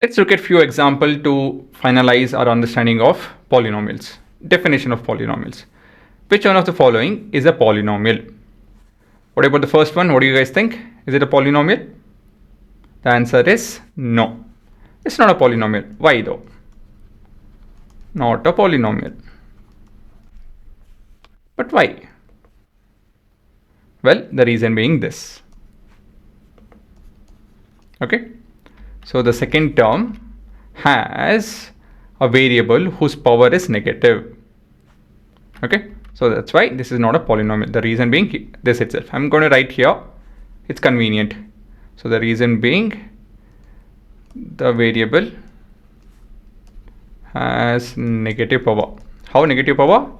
Let's look at few examples to finalize our understanding of polynomials. Definition of polynomials. Which one of the following is a polynomial? What about the first one? What do you guys think? Is it a polynomial? The answer is no. It's not a polynomial. Why though? Not a polynomial. But why? Well, the reason being this. Okay. So the second term has a variable whose power is negative. Okay. So that's why this is not a polynomial. The reason being this itself. I'm going to write here. It's convenient. So the reason being the variable has negative power. How negative power?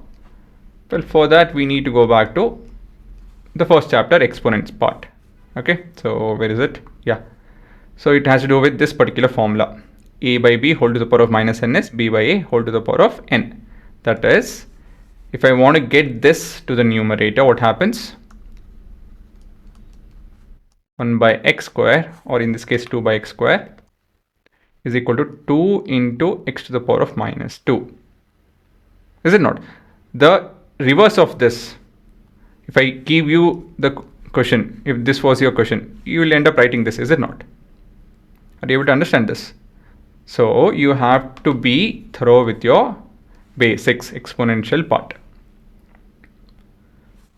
Well, for that we need to go back to the first chapter, exponents part. Okay. So where is it? Yeah. So it has to do with this particular formula. A by b whole to the power of minus n is b by a whole to the power of n. That is, if I want to get this to the numerator, what happens? 1 by x square, or in this case 2 by x square, is equal to 2 into x to the power of minus 2. Is it not? The reverse of this, if I give you the question, if this was your question, you will end up writing this, is it not? Are you able to understand this? So you have to be thorough with your basics, exponential part.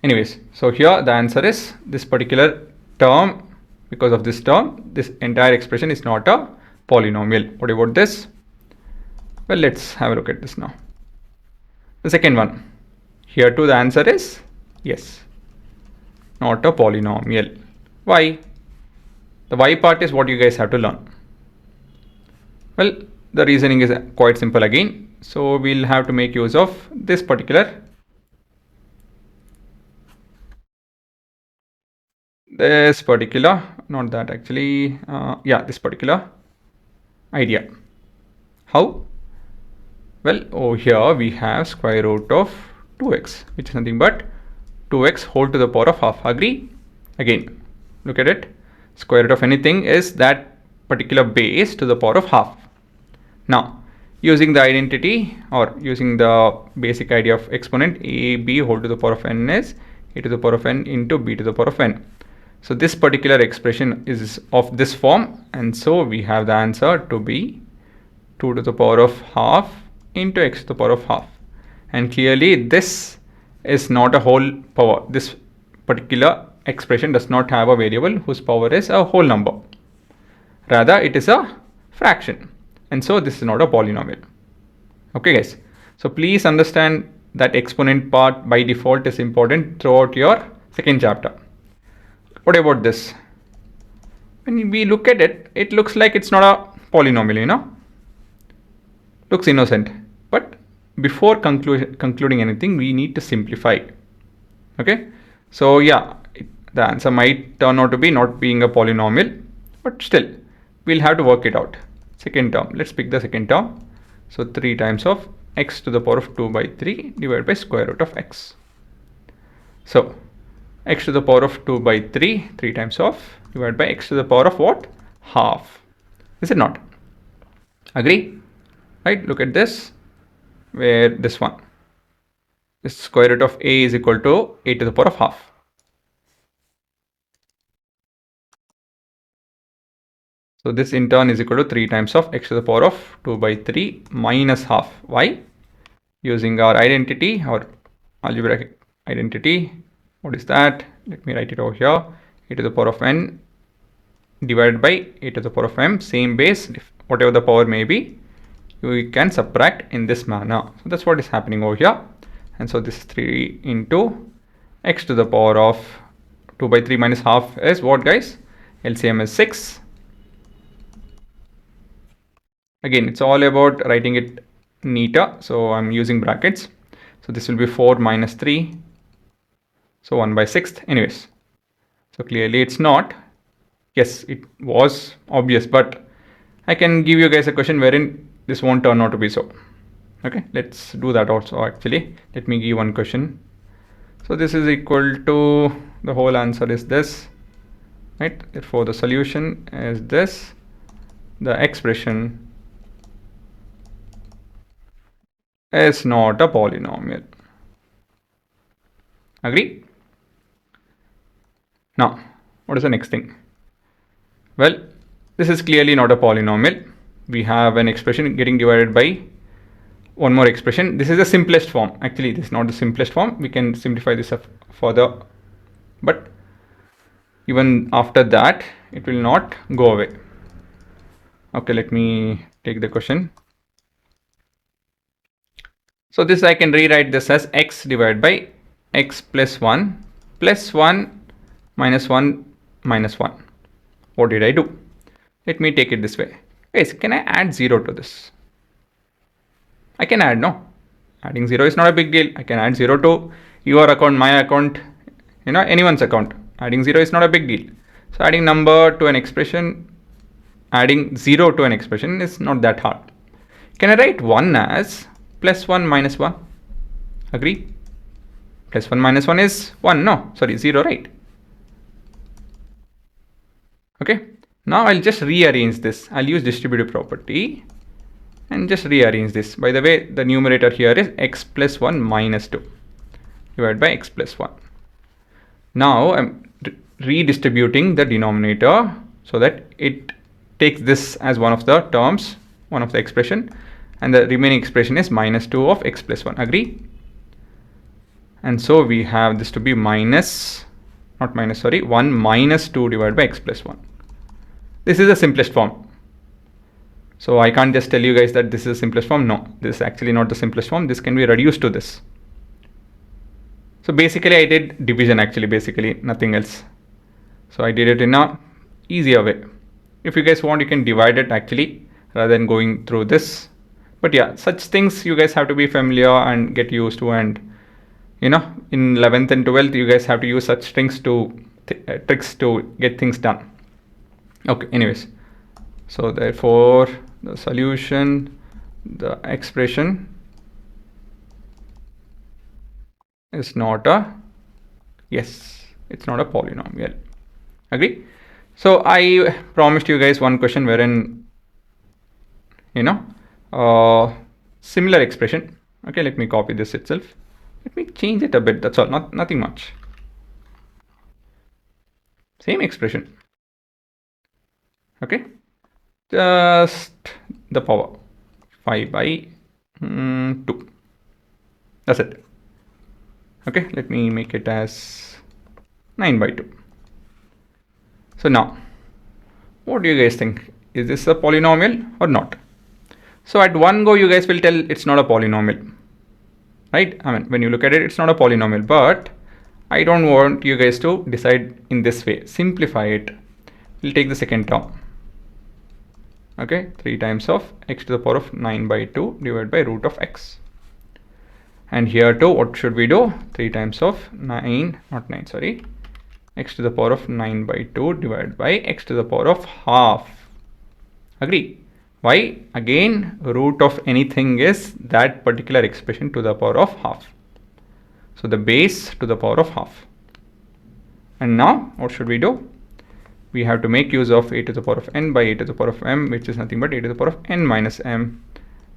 Anyways, so here the answer is this particular term. Because of this term, this entire expression is not a polynomial. What about this? Well, let's have a look at this now. The second one. Here too the answer is yes, not a polynomial. Why? The y part is what you guys have to learn. Well, the reasoning is quite simple again. So we'll have to make use of this particular this particular idea. How? Well, over here we have square root of 2x, which is nothing but 2x whole to the power of half. Agree? Again, look at it. Square root of anything is that particular base to the power of half. Now, using the identity or using the basic idea of exponent, a b whole to the power of n is a to the power of n into b to the power of n. So this particular expression is of this form, and so we have the answer to be 2 to the power of half into x to the power of half. And clearly this is not a whole power. This particular expression does not have a variable whose power is a whole number. Rather, it is a fraction. And so this is not a polynomial. Okay guys. So please understand that exponent part by default is important throughout your second chapter. What about this? When we look at it, it looks like it's not a polynomial, you know. Looks innocent. But before concluding anything, we need to simplify. Okay. So yeah, the answer might turn out to be not being a polynomial, but still, we'll have to work it out. Second term. Let's pick the second term. So 3 times of x to the power of 2 by 3 divided by square root of x. So x to the power of 2 by 3, 3 times of divided by x to the power of what? Half. Is it not? Agree? Right? Look at this. Where this one. This square root of a is equal to a to the power of half. So this in turn is equal to 3 times of x to the power of 2 by 3 minus half. Why? Using our identity or algebraic identity. What is that? Let me write it over here. A to the power of n divided by a to the power of m. Same base, whatever the power may be, we can subtract in this manner. So that's what is happening over here. And so this is 3 into x to the power of 2 by 3 minus half is what, guys? LCM is 6. Again, it's all about writing it neater. So I'm using brackets. So this will be 4 minus 3. So 1 by 6th. Anyways, so clearly it's not. Yes, it was obvious, but I can give you guys a question wherein this won't turn out to be so. Okay, let's do that also. Actually, let me give one question. So this is equal to, the whole answer is this, right? Therefore the solution is this. the expression is not a polynomial. Agree? Now, what is the next thing? Well, this is clearly not a polynomial. We have an expression getting divided by one more expression. This is the simplest form. Actually, this is not the simplest form. We can simplify this up further. But even after that, it will not go away. Okay, let me take the question. So this I can rewrite this as x divided by x plus 1 minus 1 minus 1. What did I do? Let me take it this way. Guys, can I add 0 to this? I can add, no? Adding 0 is not a big deal. I can add 0 to your account, my account, anyone's account. Adding 0 is not a big deal. So adding number to an expression, adding 0 to an expression is not that hard. Can I write 1 as plus 1 minus 1? Agree? Plus 1 minus 1 is 1, no? Sorry, 0, right? Okay. Now I'll just rearrange this. I'll use distributive property and just rearrange this. By the way, the numerator here is x plus 1 minus 2 divided by x plus 1. Now I'm redistributing the denominator so that it takes this as one of the terms, one of the expression, and the remaining expression is minus 2 of x plus 1. Agree? And so we have this to be 1 minus 2 divided by x plus 1. This is the simplest form. So I can't just tell you guys that this is the simplest form. No, this is actually not the simplest form. This can be reduced to this. So basically I did division, actually, basically nothing else. So I did it in a easier way. If you guys want, you can divide it actually rather than going through this. But yeah, such things you guys have to be familiar and get used to, and in 11th and 12th you guys have to use such things to tricks to get things done. Okay, anyways, so therefore the solution, the expression is not a, yes, it's not a polynomial. Agree? So I promised you guys one question wherein similar expression. Okay, let me copy this itself. Let me change it a bit, that's all, nothing much. Same expression. Okay, just the power 5 by 2. That's it. Okay, let me make it as 9 by 2. So now, what do you guys think? Is this a polynomial or not? So at one go, you guys will tell it's not a polynomial, right? I mean, when you look at it, it's not a polynomial, but I don't want you guys to decide in this way. Simplify it. We'll take the second term. Okay, 3 times of x to the power of 9 by 2 divided by root of x. And here too, what should we do? 3 times of x to the power of 9 by 2 divided by x to the power of half. Agree? Why? Again, root of anything is that particular expression to the power of half. So the base to the power of half. And now what should we do? We have to make use of a to the power of n by a to the power of m, which is nothing but a to the power of n minus m.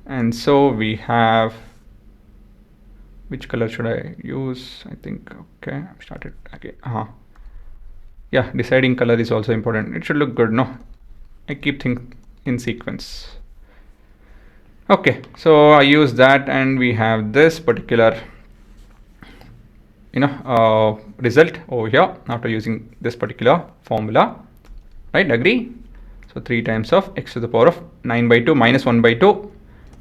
And so we have, which color should I use? I think, okay, I've started again. Yeah, deciding color is also important. It should look good, no? I keep things in sequence. Okay, so I use that and we have this particular result over here after using this particular formula, right? Agree? So 3 times of x to the power of 9 by 2 minus 1 by 2,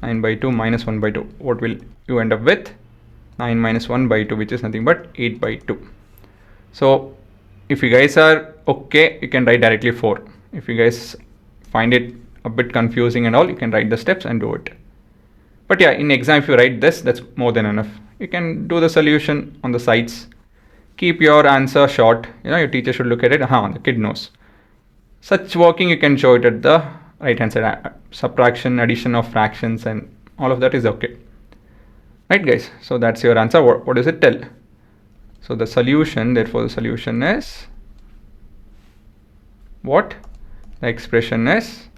9 by 2 minus 1 by 2. What will you end up with? 9 minus 1 by 2, which is nothing but 8 by 2. So if you guys are okay, you can write directly 4. If you guys find it a bit confusing and all, you can write the steps and do it. But yeah, in exam, if you write this, that's more than enough. You can do the solution on the sides. Keep your answer short. Your teacher should look at it. The kid knows. Such working, you can show it at the right hand side. Subtraction, addition of fractions, and all of that is okay. Right, guys? So that's your answer. What does it tell? So the solution, therefore the solution is what? The expression is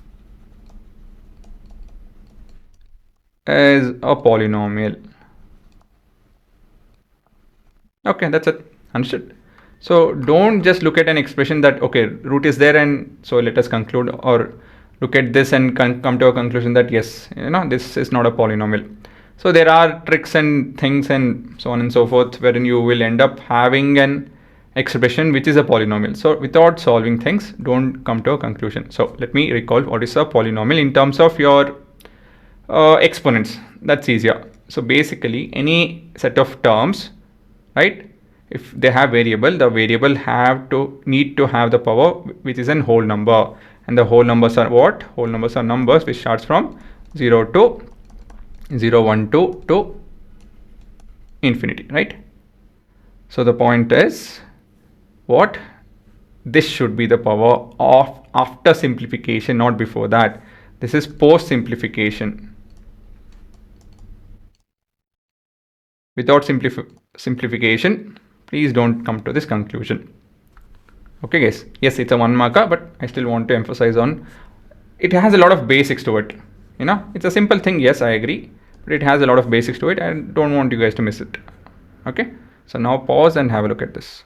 is a polynomial. Okay, that's it. Understood. So don't just look at an expression that, okay, root is there and so let us conclude, or look at this and come to a conclusion that yes, this is not a polynomial. So there are tricks and things and so on and so forth wherein you will end up having an expression which is a polynomial. So without solving things, don't come to a conclusion. So let me recall what is a polynomial in terms of your exponents. That's easier. So basically any set of terms, right, if they have variable, the variable need to have the power which is an whole number, and the whole numbers are what? Whole numbers are numbers which starts from 0 to 0, 1, 2 to infinity, right? So the point is what? This should be the power of after simplification, not before that. This is post simplification. Without simplification, please don't come to this conclusion. Okay guys, yes, it's a 1 marker, but I still want to emphasize on it has a lot of basics to it. It's a simple thing, yes, I agree, but it has a lot of basics to it. I don't want you guys to miss it. Okay, so now pause and have a look at this.